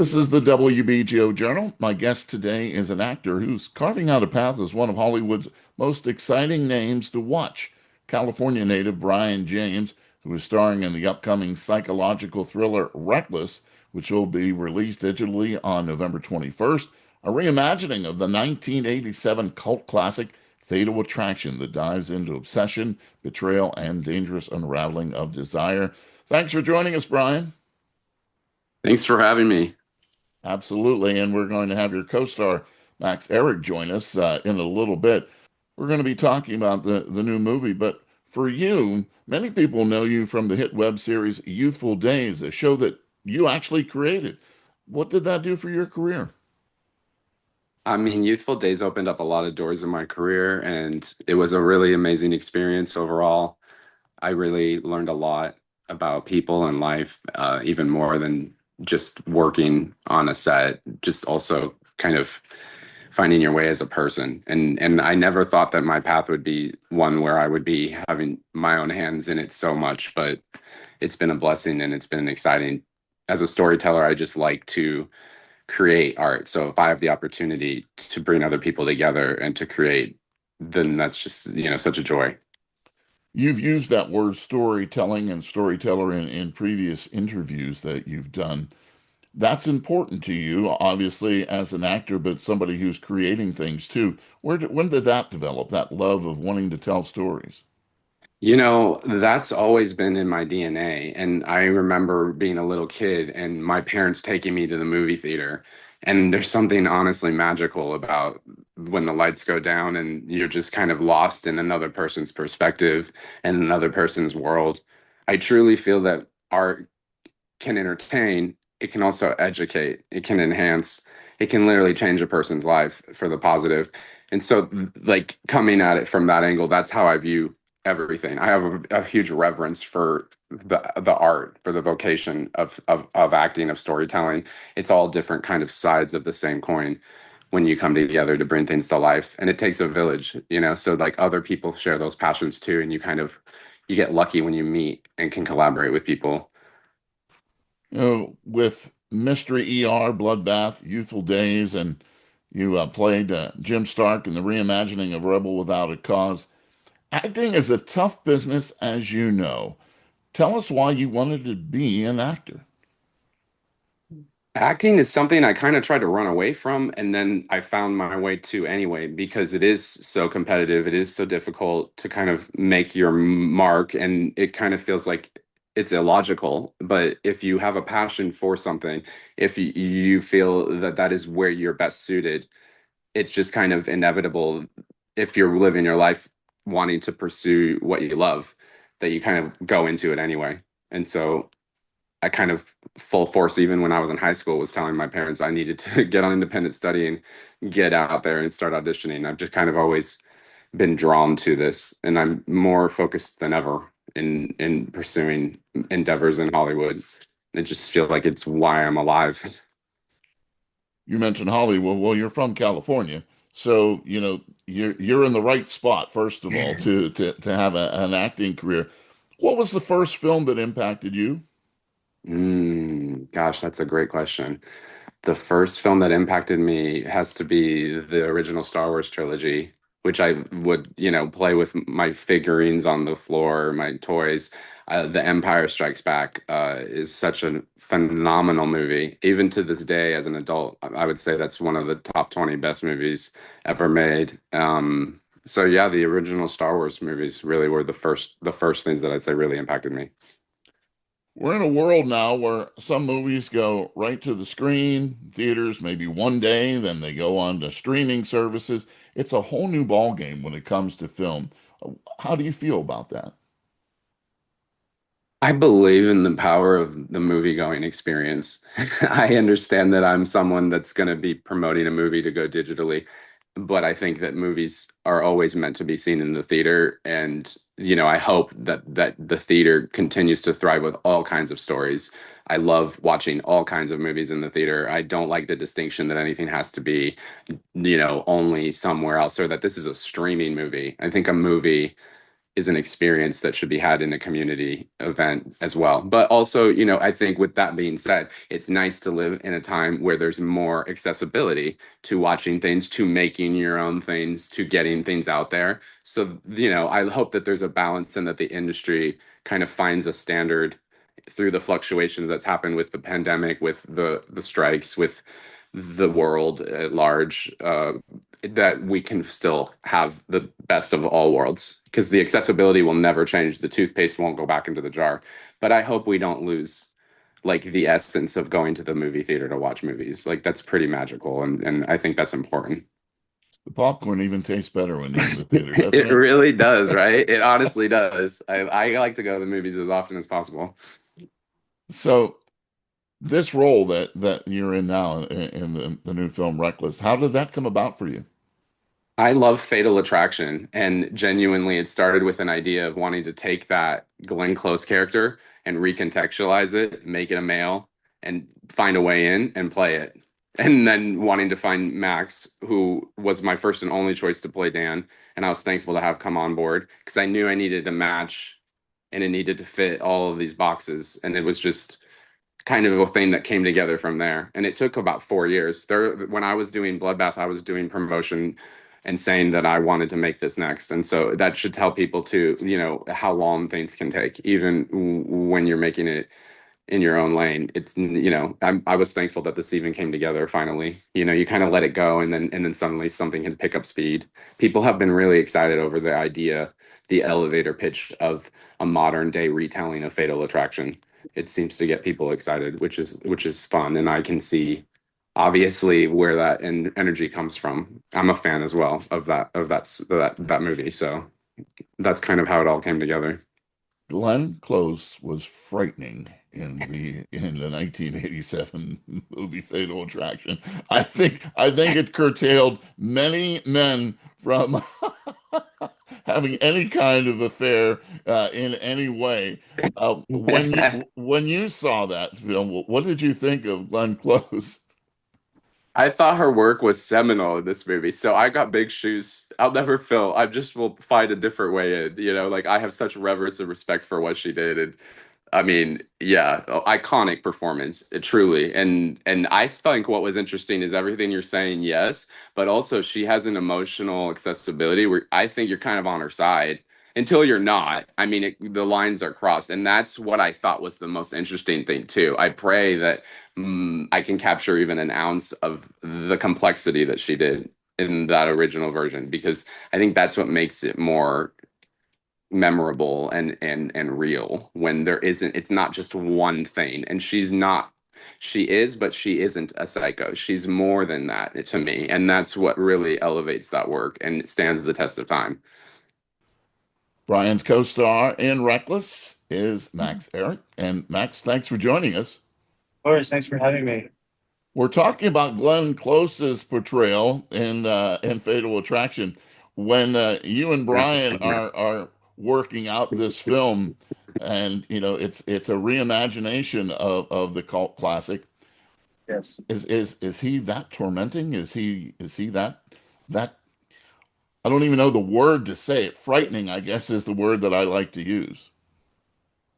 This is the WBGO Journal. My guest today is an actor who's carving out a path as one of Hollywood's most exciting names to watch. California native Bryan James, who is starring in the upcoming psychological thriller Reckless, which will be released digitally on November 21st, a reimagining of the 1987 cult classic Fatal Attraction that dives into obsession, betrayal, and dangerous unraveling of desire. Thanks for joining us, Bryan. Thanks for having me. Absolutely. And we're going to have your co-star, Erich, join us in a little bit. We're going to be talking about the new movie, but for you, many people know you from the hit web series Youthful Days, a show that you actually created. What did that do for your career? I mean, Youthful Days opened up a lot of doors in my career, and it was a really amazing experience overall. I really learned a lot about people and life, even more than just working on a set, just also kind of finding your way as a person. And I never thought that my path would be one where I would be having my own hands in it so much, but it's been a blessing and it's been exciting. As a storyteller, I just like to create art. So if I have the opportunity to bring other people together and to create, then that's just, such a joy. You've used that word storytelling and storyteller in previous interviews that you've done. That's important to you, obviously, as an actor, but somebody who's creating things too. When did that develop, that love of wanting to tell stories? That's always been in my DNA. And I remember being a little kid and my parents taking me to the movie theater. And there's something honestly magical about when the lights go down and you're just kind of lost in another person's perspective and another person's world. I truly feel that art can entertain, it can also educate, it can enhance, it can literally change a person's life for the positive. And so, like, coming at it from that angle, that's how I view everything. I have a huge reverence for the art, for the vocation of acting, of storytelling. It's all different kind of sides of the same coin when you come together to bring things to life. And it takes a village, so like other people share those passions too, and you get lucky when you meet and can collaborate with people. With Mystery ER, Bloodbath, Youthful Days, and you played Jim Stark in the reimagining of Rebel Without a Cause. Acting is a tough business, as you know. Tell us why you wanted to be an actor. Acting is something I kind of tried to run away from, and then I found my way to anyway because it is so competitive. It is so difficult to kind of make your mark, and it kind of feels like it's illogical. But if you have a passion for something, if you feel that that is where you're best suited, it's just kind of inevitable if you're living your life wanting to pursue what you love, that you kind of go into it anyway. And so I kind of full force, even when I was in high school, was telling my parents I needed to get on independent studying, get out there and start auditioning. I've just kind of always been drawn to this, and I'm more focused than ever in pursuing endeavors in Hollywood. I just feel like it's why I'm alive. You mentioned Hollywood. Well, you're from California, so you're in the right spot, first of all, to have an acting career. What was the first film that impacted you? Gosh, that's a great question. The first film that impacted me has to be the original Star Wars trilogy, which I would, play with my figurines on the floor, my toys. The Empire Strikes Back is such a phenomenal movie. Even to this day, as an adult, I would say that's one of the top 20 best movies ever made. So yeah, the original Star Wars movies really were the first things that I'd say really impacted me. We're in a world now where some movies go right to the screen, theaters, maybe one day, then they go on to streaming services. It's a whole new ball game when it comes to film. How do you feel about that? I believe in the power of the movie going experience. I understand that I'm someone that's going to be promoting a movie to go digitally, but I think that movies are always meant to be seen in the theater. And, I hope that the theater continues to thrive with all kinds of stories. I love watching all kinds of movies in the theater. I don't like the distinction that anything has to be, only somewhere else or that this is a streaming movie. I think a movie is an experience that should be had in a community event as well. But also, you know, I think with that being said, it's nice to live in a time where there's more accessibility to watching things, to making your own things, to getting things out there. So, you know, I hope that there's a balance and that the industry kind of finds a standard through the fluctuations that's happened with the pandemic, with the strikes, with the world at large, that we can still have the best of all worlds, because the accessibility will never change. The toothpaste won't go back into the jar. But I hope we don't lose like the essence of going to the movie theater to watch movies. Like that's pretty magical, and I think that's important. The popcorn even tastes better when you're in the theater, doesn't It it? really does, right? It honestly does. I like to go to the movies as often as possible. So this role that you're in now in the new film Reckless, how did that come about for you? I love Fatal Attraction, and genuinely, it started with an idea of wanting to take that Glenn Close character and recontextualize it, make it a male, and find a way in and play it. And then wanting to find Max, who was my first and only choice to play Dan, and I was thankful to have come on board because I knew I needed to match and it needed to fit all of these boxes, and it was just kind of a thing that came together from there. And it took about 4 years. There, when I was doing Bloodbath, I was doing promotion and saying that I wanted to make this next. And so that should tell people too, you know, how long things can take, even when you're making it in your own lane. It's, you know, I was thankful that this even came together finally. You know, you kind of let it go, and then suddenly something can pick up speed. People have been really excited over the idea, the elevator pitch of a modern day retelling of Fatal Attraction. It seems to get people excited, which is fun, and I can see obviously where that energy comes from. I'm a fan as well of that movie, so that's kind of how it all came together. Glenn Close was frightening in the 1987 movie Fatal Attraction. I think it curtailed many men from having any kind of affair in any way. When you saw that film, what did you think of Glenn Close? I thought her work was seminal in this movie. So I got big shoes. I'll never fill. I just will find a different way in. You know, like I have such reverence and respect for what she did. And I mean, yeah, iconic performance, truly. And I think what was interesting is everything you're saying, yes, but also she has an emotional accessibility where I think you're kind of on her side until you're not. I mean, the lines are crossed, and that's what I thought was the most interesting thing too. I pray that I can capture even an ounce of the complexity that she did in that original version, because I think that's what makes it more memorable and real when there isn't, it's not just one thing. And she's not, she is, but she isn't a psycho. She's more than that to me, and that's what really elevates that work and stands the test of time. Bryan's co-star in Reckless is Max Erich. And Max, thanks for joining us. Of course, thanks for having me. We're talking about Glenn Close's portrayal in Fatal Attraction. When you and Bryan are working out this film, and it's a reimagination of the cult classic. Yes. Is he that tormenting? Is he that I don't even know the word to say it. Frightening, I guess, is the word that I like to use.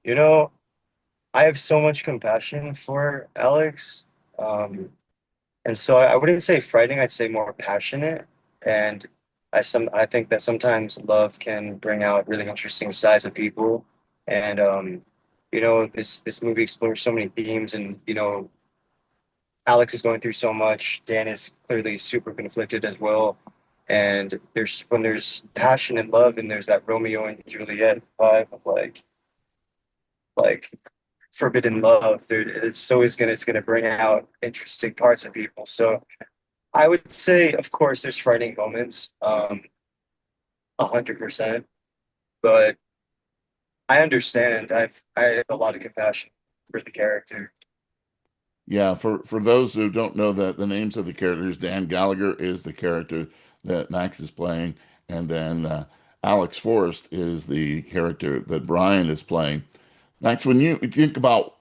You know, I have so much compassion for Alex. Um, and so I wouldn't say frightening, I'd say more passionate. And I think that sometimes love can bring out really interesting sides of people. And this movie explores so many themes, and Alex is going through so much. Dan is clearly super conflicted as well. And when there's passion and love, and there's that Romeo and Juliet vibe of like forbidden love, there it's gonna bring out interesting parts of people. So I would say, of course, there's frightening moments, 100%. But I understand. I have a lot of compassion for the character. Yeah, for those who don't know the names of the characters, Dan Gallagher is the character that Max is playing, and then Alex Forrest is the character that Bryan is playing. Max, when you think about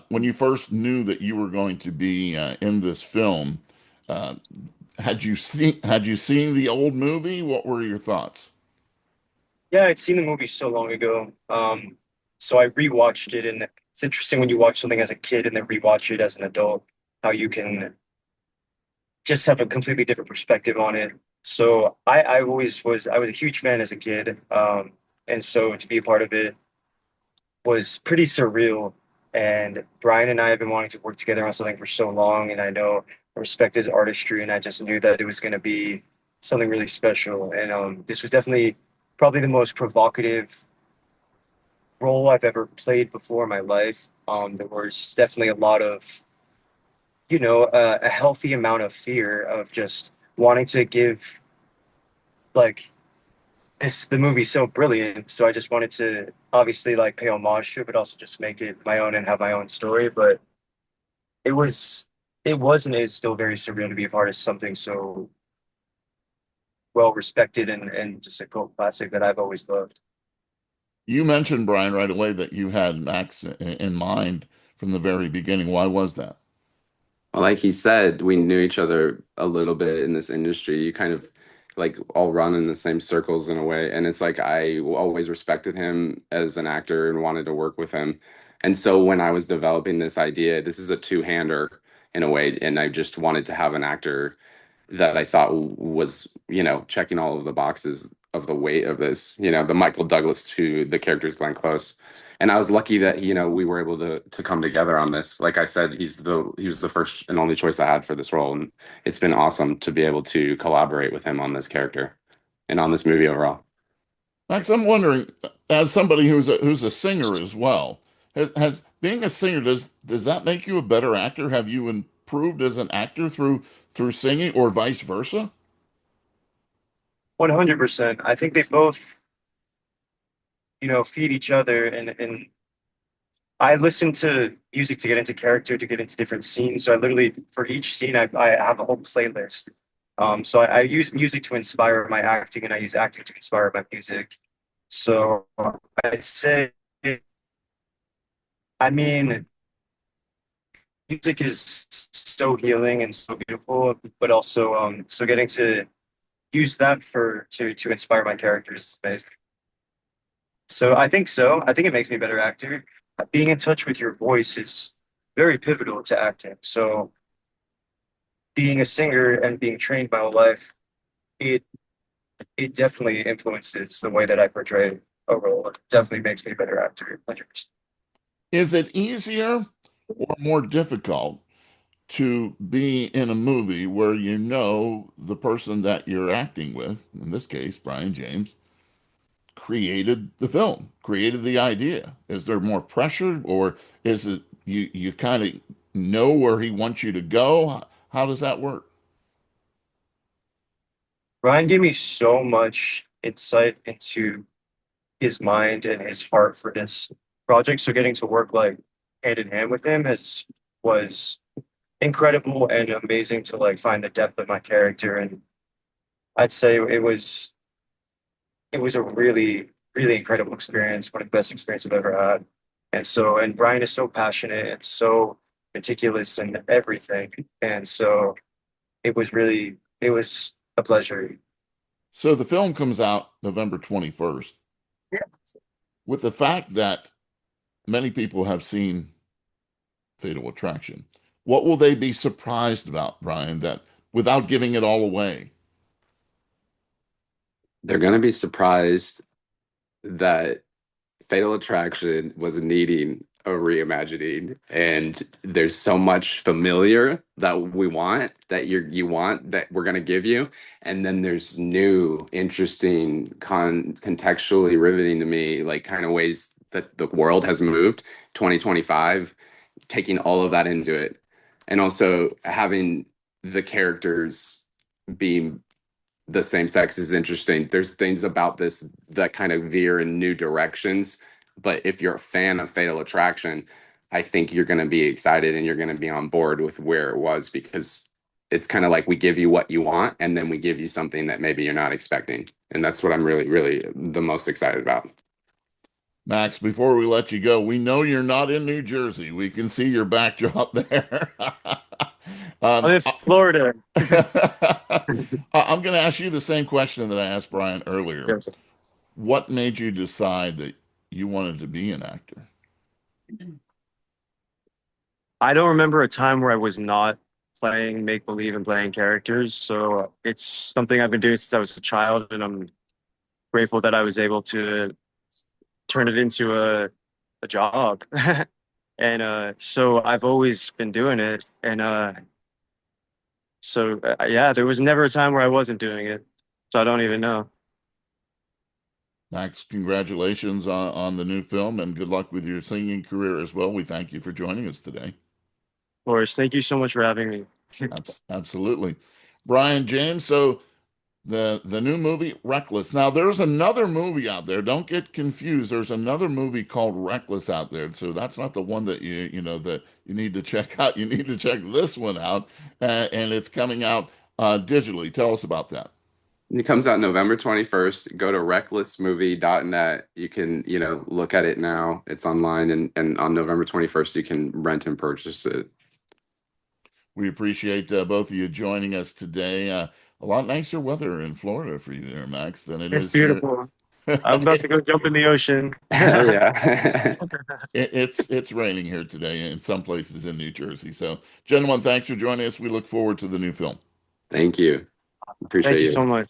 when you first knew that you were going to be in this film, uh, had you seen the old movie? What were your thoughts? Yeah, I'd seen the movie so long ago. So I rewatched it, and it's interesting when you watch something as a kid and then rewatch it as an adult, how you can just have a completely different perspective on it. So I was a huge fan as a kid. And so to be a part of it was pretty surreal. And Brian and I have been wanting to work together on something for so long, and I respect his artistry, and I just knew that it was going to be something really special. And this was definitely probably the most provocative role I've ever played before in my life. There was definitely a lot of, a healthy amount of fear of just wanting to give like the movie's so brilliant. So I just wanted to obviously like pay homage to it, but also just make it my own and have my own story. But it was, it was and is still very surreal to be a part of something so well respected and just a cult classic that I've always loved. You mentioned, Brian, right away that you had Max in mind from the very beginning. Why was that? Well, like he said, we knew each other a little bit in this industry. You kind of like all run in the same circles in a way. And it's like I always respected him as an actor and wanted to work with him. And so when I was developing this idea, this is a two-hander in a way, and I just wanted to have an actor that I thought was, checking all of the boxes of the weight of this, the Michael Douglas to the characters Glenn Close. And I was lucky that, we were able to come together on this. Like I said, he was the first and only choice I had for this role. And it's been awesome to be able to collaborate with him on this character and on this movie overall. Max, I'm wondering, as somebody who's a singer as well, has being a singer does that make you a better actor? Have you improved as an actor through singing, or vice versa? 100%. I think they both, feed each other and I listen to music to get into character, to get into different scenes. So I literally, for each scene, I have a whole playlist. So I use music to inspire my acting, and I use acting to inspire my music. So I'd say, I mean, music is so healing and so beautiful, but also, so getting to use that to inspire my characters is amazing. So I think so. I think it makes me a better actor. Being in touch with your voice is very pivotal to acting. So being a singer and being trained my whole life, it it definitely influences the way that I portray a role. It definitely makes me a better actor, 100%. Is it easier or more difficult to be in a movie where you know the person that you're acting with, in this case, Brian James, created the film, created the idea? Is there more pressure, or is it you kind of know where he wants you to go? How does that work? Ryan gave me so much insight into his mind and his heart for this project. So getting to work like hand in hand with him has was incredible and amazing to like find the depth of my character. And I'd say it was a really, really incredible experience, one of the best experiences I've ever had. And Brian is so passionate and so meticulous in everything. And so it was a pleasure. So the film comes out November 21st. Yeah. With the fact that many people have seen Fatal Attraction, what will they be surprised about, Brian, that without giving it all away? They're going to be surprised that Fatal Attraction was needing a reimagining, and there's so much familiar that we want that you want that we're gonna give you, and then there's new, interesting, contextually riveting to me, like kind of ways that the world has moved. 2025, taking all of that into it, and also having the characters be the same sex is interesting. There's things about this that kind of veer in new directions. But if you're a fan of Fatal Attraction, I think you're going to be excited and you're going to be on board with where it was, because it's kind of like we give you what you want and then we give you something that maybe you're not expecting. And that's what I'm really, really the most excited about. Max, before we let you go, we know you're not in New Jersey. We can see your backdrop there. I'm Um, in Florida. I'm going to ask you the same question that I asked Brian earlier. what made you decide that you wanted to be an actor? I don't remember a time where I was not playing make believe and playing characters. So it's something I've been doing since I was a child, and I'm grateful that I was able to turn it into a job. And so I've always been doing it. And so yeah, there was never a time where I wasn't doing it. So I don't even know. Of Max, congratulations on the new film and good luck with your singing career as well. We thank you for joining us today. course, thank you so much for having me. Absolutely. Bryan James, so the new movie Reckless. Now there's another movie out there. Don't get confused. There's another movie called Reckless out there. So that's not the one that that you need to check out. You need to check this one out, and it's coming out digitally. Tell us about that. It comes out November 21st. Go to recklessmovie.net. You can, look at it now. It's online, and on November 21st, you can rent and purchase it. We appreciate both of you joining us today. A lot nicer weather in Florida for you there, Max, than it It's is here. beautiful. I'm about to go jump in the ocean. Yeah. It's raining here today in some places in New Jersey. So, gentlemen, thanks for joining us. We look forward to the new film. Thank you. Thank Appreciate you you. so much.